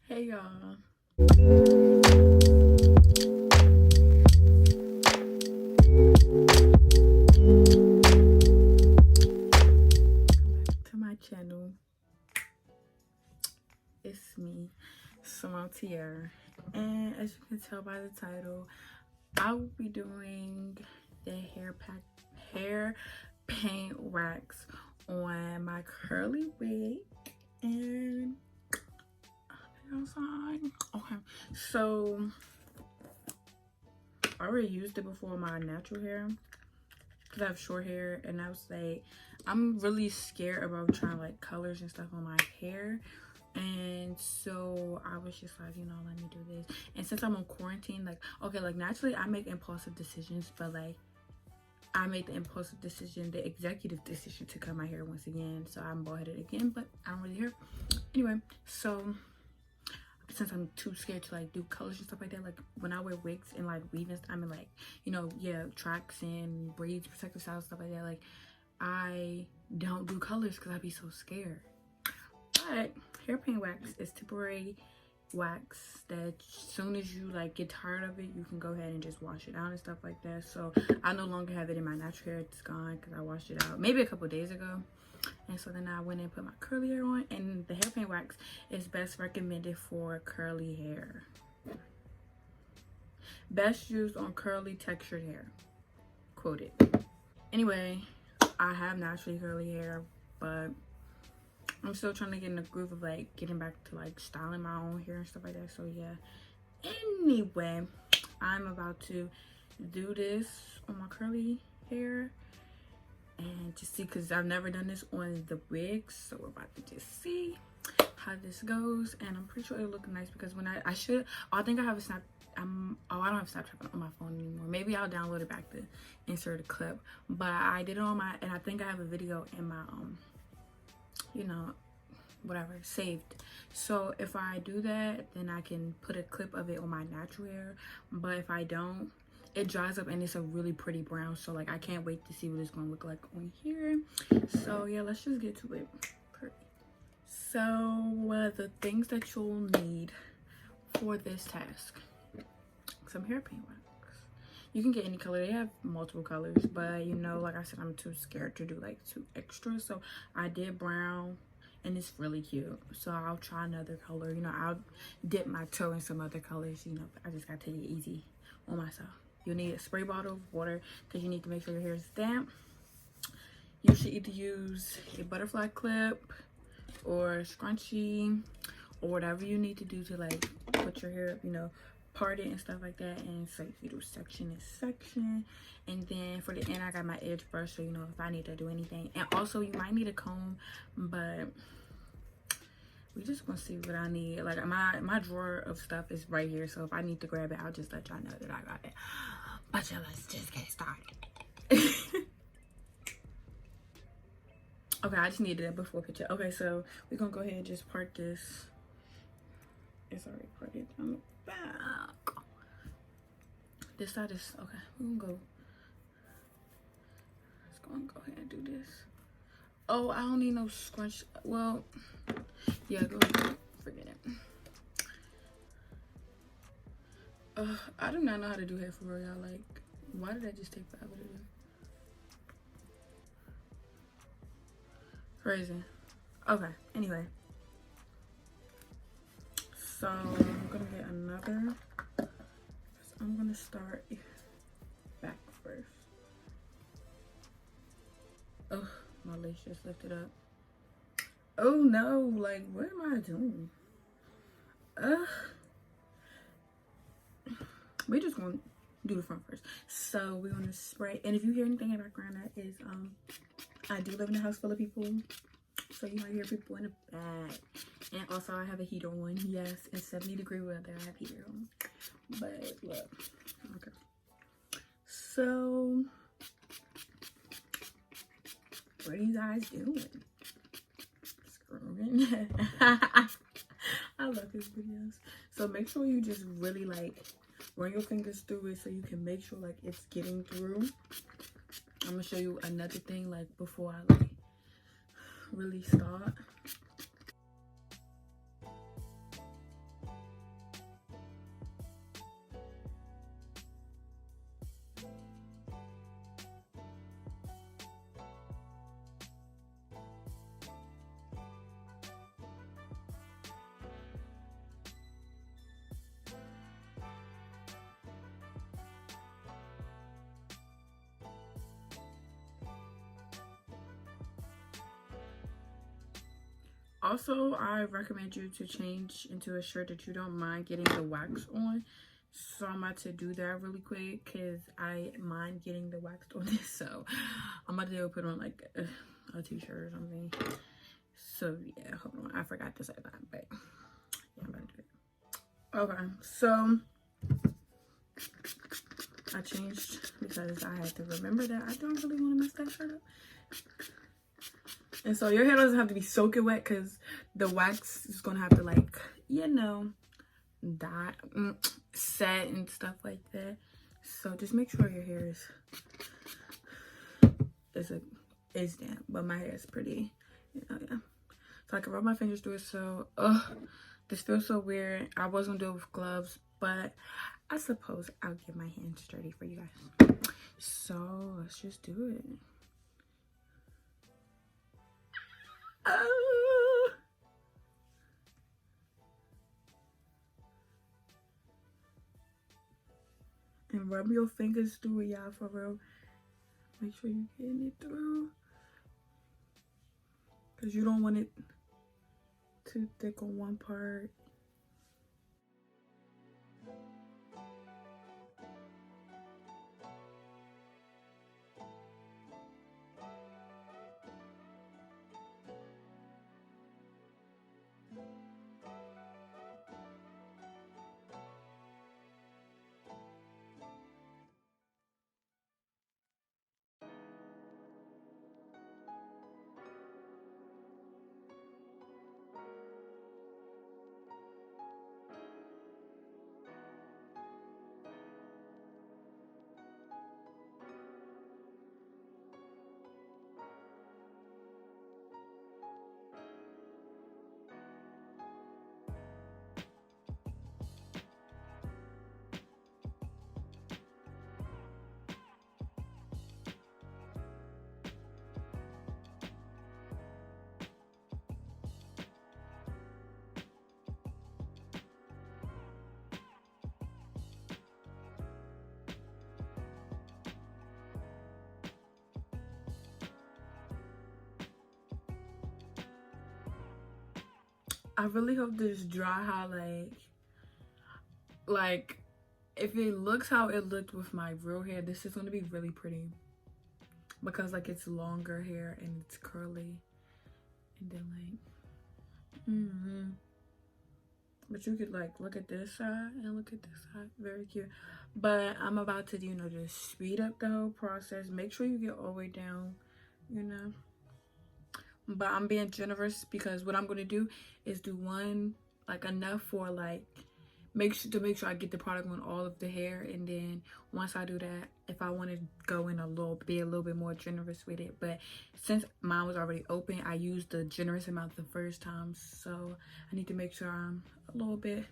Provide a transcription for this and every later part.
Hey y'all. Welcome back to my channel. It's me, Simone TIARA. And as you can tell by the title, I will be doing the hair paint wax on my curly wig and outside. Okay, so I already used it before my natural hair because I have short hair, and I was like, I'm really scared about trying like colors and stuff on my hair. And so I was just like, you know, let me do this. And since I'm on quarantine, like, okay, like naturally I make impulsive decisions, but like I made the impulsive decision, the executive decision to cut my hair once again. So I'm bald-headed again, but I don't really care. Anyway, so since I'm too scared to like do colors and stuff like that, like when I wear wigs and like weaving, I mean like, you know, yeah, tracks and braids, protective styles, stuff like that, like I don't do colors because I'd be so scared. But hair paint wax is temporary wax that as soon as you like get tired of it, you can go ahead and just wash it out and stuff like that. So I no longer have it in my natural hair. It's gone because I washed it out maybe a couple days ago. And so then I went and put my curly hair on, and the hair paint wax is best recommended for curly hair. Best used on curly textured hair. Quoted. Anyway, I have naturally curly hair, but I'm still trying to get in the groove of like getting back to like styling my own hair and stuff like that. So yeah. Anyway, I'm about to do this on my curly hair and just see, because I've never done this on the wigs, so we're about to just see how this goes. And I'm pretty sure it'll look nice because when I think I have a snap. I don't have Snapchat on my phone anymore. Maybe I'll download it back to insert a clip, but I did it on my, and I think I have a video in my you know, whatever, saved. So if I do that, then I can put a clip of it on my natural hair. But if I don't, it dries up and it's a really pretty brown. So like I can't wait to see what it's gonna look like on here. So yeah, let's just get to it. So the things that you'll need for this task: some hair paint wax. You can get any color. They have multiple colors, but you know, like I said, I'm too scared to do like too extra. So I did brown, and it's really cute. So I'll try another color. You know, I'll dip my toe in some other colors. You know, I just gotta take it easy on myself. You'll need a spray bottle of water because you need to make sure your hair is damp. You should either use a butterfly clip or a scrunchie or whatever you need to do to like put your hair up, you know, part it and stuff like that. And so you do section and section. And then for the end, I got my edge brush, so you know if I need to do anything. And also you might need a comb, but we just gonna see what I need. Like my drawer of stuff is right here, so if I need to grab it, I'll just let y'all know that I got it. But yeah, let's just get started. Okay, I just needed a before picture. Okay, so we're gonna go ahead and just part this. It's already parted on the back. This side is okay. We're gonna go. Let's go ahead and do this. Oh, I don't need no scrunch. Well, yeah, go ahead. Forget it. I do not know how to do hair for real, y'all. Like, why did that just take forever to do? Crazy. Okay, anyway. So I'm gonna get another. I'm gonna start back first. Oh, my lace just lifted up. Oh no, like what am I doing? We're just gonna do the front first. So we're gonna spray, and if you hear anything in the background, that is I do live in a house full of people, so you might hear people in the back. And also I have a heater on. Yes, it's 70-degree weather. I have heater on. But look, okay. So what are you guys doing? Screwing. I love his videos. So make sure you just really like run your fingers through it so you can make sure like it's getting through. I'm gonna show you another thing like before I like really start. Also, I recommend you to change into a shirt that you don't mind getting the wax on. So I'm about to do that really quick because I mind getting the wax on this. So I'm about to put on like a t-shirt or something. So yeah, hold on. I forgot to say that, but yeah, I'm about to do it. Okay, so I changed because I had to remember that I don't really want to mess that shirt up. And so your hair doesn't have to be soaking wet because the wax is gonna have to, like, you know, dye, set and stuff like that. So just make sure your hair is damp, but my hair is pretty, you know, yeah. So I can rub my fingers through it. So this feels so weird. I was gonna do it with gloves, but I suppose I'll get my hands dirty for you guys. So let's just do it. And rub your fingers through it, y'all, for real. Make sure you're getting it through. Because you don't want it too thick on one part. I really hope this dry how, like if it looks how it looked with my real hair, this is going to be really pretty. Because like it's longer hair and it's curly. And then like, but you could like look at this side and look at this side. Very cute. But I'm about to, you know, just speed up the whole process. Make sure you get all the way down, you know. But I'm being generous because what I'm going to do is do one, like enough for like, make sure I get the product on all of the hair. And then once I do that, if I want to go in a little bit more generous with it. But since mine was already open, I used the generous amount the first time. So I need to make sure I'm a little bit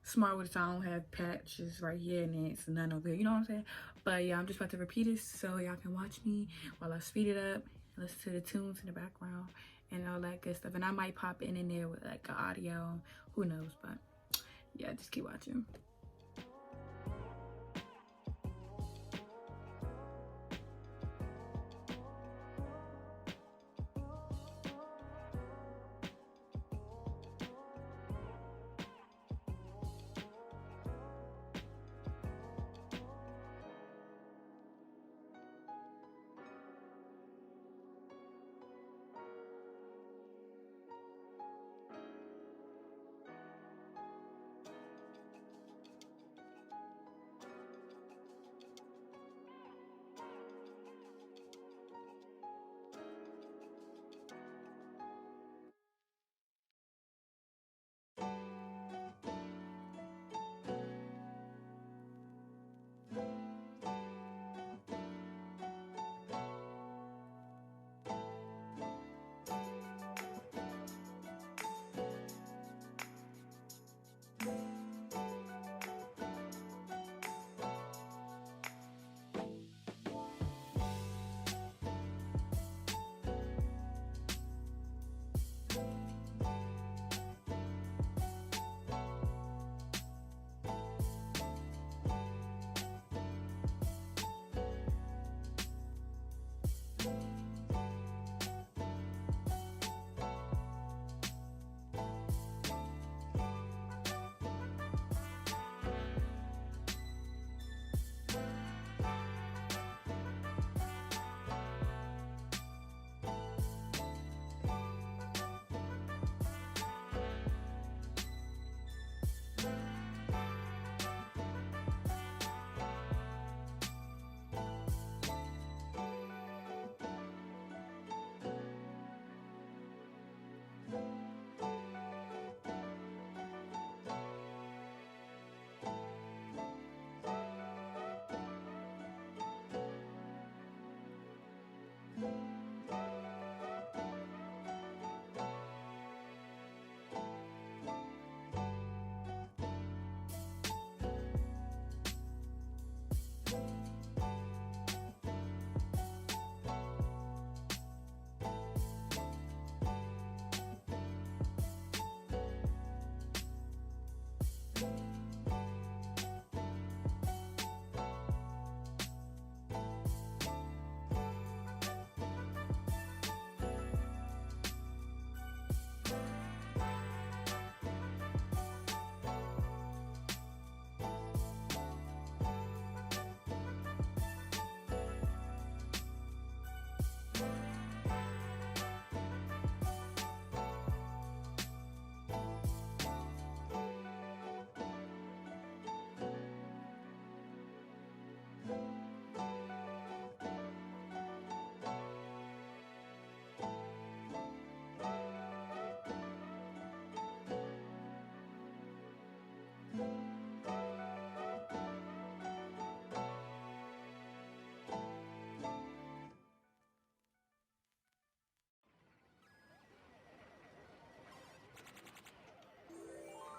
smart with it so I don't have patches right here and then it's none over here. You know what I'm saying? But yeah, I'm just about to repeat it so y'all can watch me while I speed it up. Listen to the tunes in the background and all that good stuff. And I might pop in there with like an audio. Who knows? But yeah, just keep watching.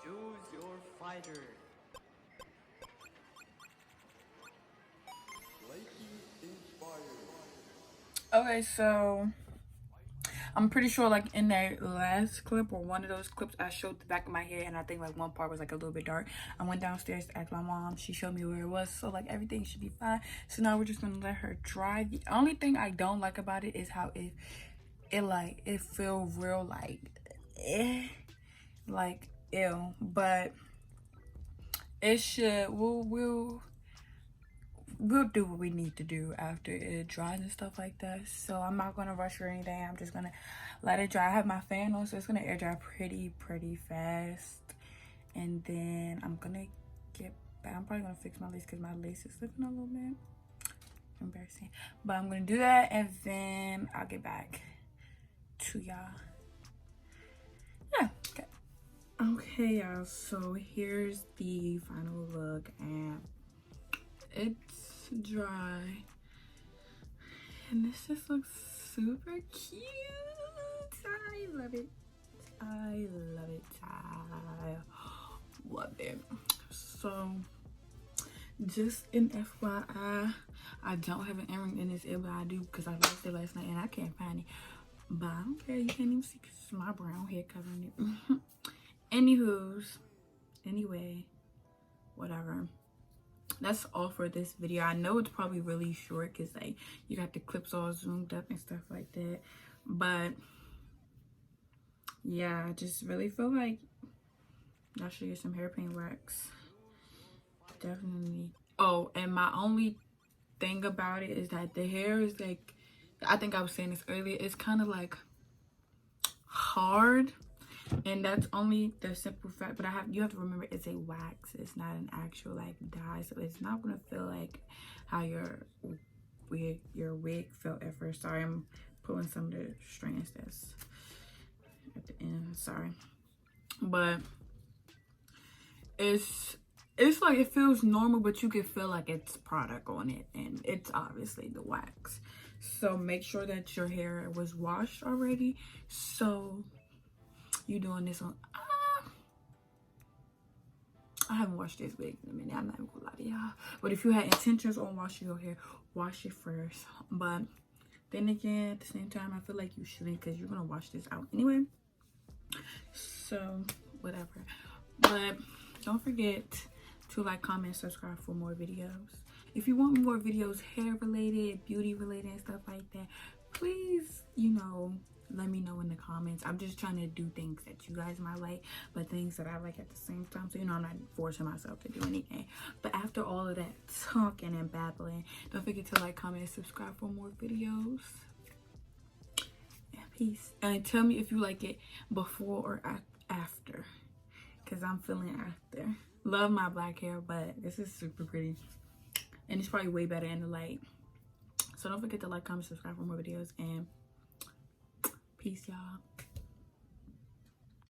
Choose your fighter. Lakey inspired. Okay, so I'm pretty sure like in that last clip or one of those clips, I showed the back of my hair, and I think like one part was like a little bit dark. I went downstairs to ask my mom. She showed me where it was, so like everything should be fine. So now we're just gonna let her dry. The only thing I don't like about it is how it feel real like ew, but it should we'll do what we need to do after it dries and stuff like that. So I'm not gonna rush or anything. I'm just gonna let it dry. I have my fan on, so it's gonna air dry pretty fast. And then I'm gonna get back. I'm probably gonna fix my lace because my lace is slipping a little bit. Embarrassing. But I'm gonna do that, and then I'll get back to y'all. Yeah, okay. Okay, y'all, so here's the final look, and it's dry, and this just looks super cute. I love it. I love it. I love it. So just an FYI, I don't have an earring in this ear, but I do because I lost it last night and I can't find it. But I don't care, you can't even see because it's my brown hair covering it. Anywho's, anyway, whatever. That's all for this video. I know it's probably really short because like you got the clips all zoomed up and stuff like that, but yeah, I just really feel like I should get some hairpin wax. Definitely. Oh, and my only thing about it is that the hair is like, I think I was saying this earlier, it's kind of like hard, and that's only the simple fact. But you have to remember it's a wax, it's not an actual like dye, so it's not gonna feel like how your wig felt at first. Sorry, I'm pulling some of the strands that's at the end, sorry. But it's like it feels normal, but you can feel like it's product on it, and it's obviously the wax. So make sure that your hair was washed already. So you doing this on I haven't washed this wig in a minute, I'm not even gonna lie to y'all. But if you had intentions on washing your hair, wash it first. But then again, at the same time, I feel like you shouldn't, because you're gonna wash this out anyway. So whatever. But don't forget to like, comment, subscribe for more videos. If you want more videos, hair related, beauty related, and stuff like that, please, let me know in the comments. I'm just trying to do things that you guys might like, but things that I like at the same time. So, I'm not forcing myself to do anything. But after all of that talking and babbling, don't forget to like, comment, and subscribe for more videos. Yeah, peace. And tell me if you like it before or after, because I'm feeling after. Love my black hair, but this is super pretty. And it's probably way better in the light. So don't forget to like, comment, subscribe for more videos, and peace, y'all.